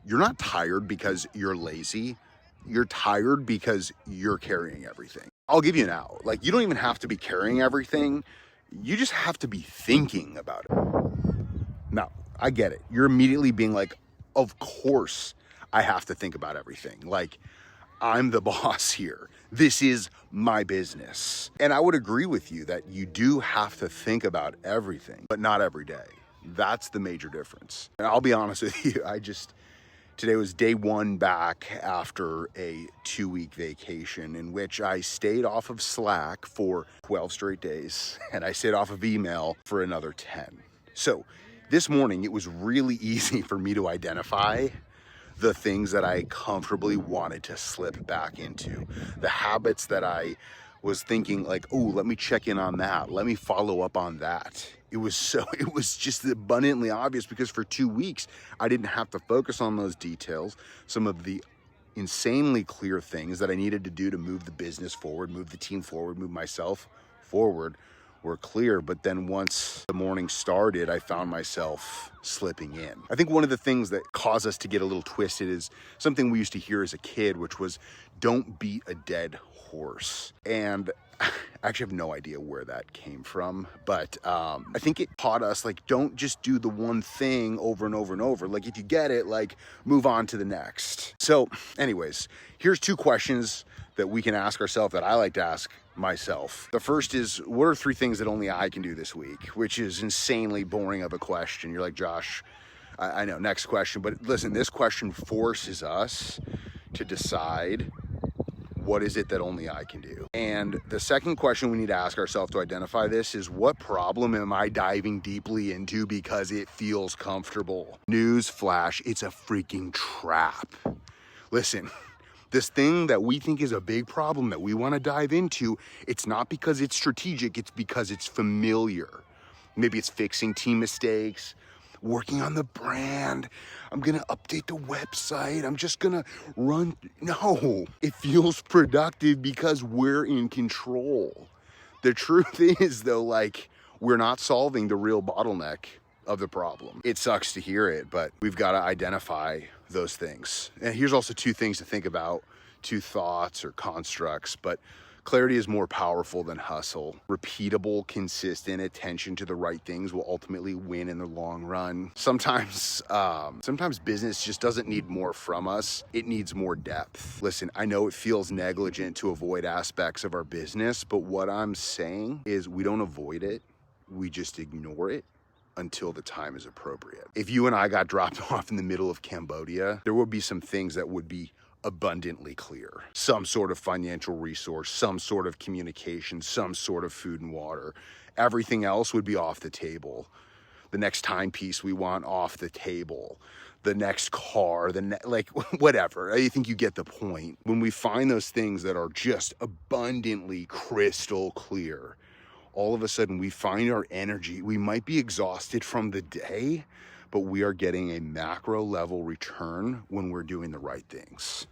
you're not tired because you're lazy. You're tired because you're carrying everything. I'll give you an out. Like, you don't even have to be carrying everything. You just have to be thinking about it. Now, I get it. You're immediately being like, of course I have to think about everything. Like, I'm the boss here. This is my business. And I would agree with you that you do have to think about everything, but not every day. That's the major difference. And I'll be honest with you, today was day one back after a 2-week vacation in which I stayed off of Slack for 12 straight days and I stayed off of email for another 10. So this morning, it was really easy for me to identify the things that I comfortably wanted to slip back into, the habits that I was thinking like, oh, let me check in on that. Let me follow up on that. It was just abundantly obvious because for 2 weeks, I didn't have to focus on those details. Some of the insanely clear things that I needed to do to move the business forward, move the team forward, move myself forward were clear. But then once the morning started, I found myself slipping in. I think one of the things that caused us to get a little twisted is something we used to hear as a kid, which was don't beat a dead horse. And I actually have no idea where that came from, but I think it taught us, like, don't just do the one thing over and over and over. Like, if you get it, like, move on to the next. So anyways, here's 2 questions that we can ask ourselves that I like to ask myself. The first is, what are 3 things that only I can do this week? Which is insanely boring of a question. You're like, Josh, I know, next question. But listen, this question forces us to decide, what is it that only I can do? And the second question we need to ask ourselves to identify this is, what problem am I diving deeply into because it feels comfortable? News flash, it's a freaking trap. Listen, this thing that we think is a big problem that we want to dive into, it's not because it's strategic, it's because it's familiar. Maybe it's fixing team mistakes, working on the brand. I'm gonna update the website. I'm just gonna run. No, it feels productive because we're in control. The truth is though, like, we're not solving the real bottleneck of the problem. It sucks to hear it, but we've got to identify those things. And here's also 2 things to think about, 2 thoughts or constructs, but clarity is more powerful than hustle. Repeatable, consistent attention to the right things will ultimately win in the long run. Sometimes business just doesn't need more from us. It needs more depth. Listen, I know it feels negligent to avoid aspects of our business, but what I'm saying is we don't avoid it. We just ignore it until the time is appropriate. If you and I got dropped off in the middle of Cambodia, there would be some things that would be abundantly clear. Some sort of financial resource, some sort of communication, some sort of food and water. Everything else would be off the table. The next timepiece we want off the table. The next car, like whatever. I think you get the point. When we find those things that are just abundantly crystal clear, all of a sudden we find our energy. We might be exhausted from the day, but we are getting a macro level return when we're doing the right things.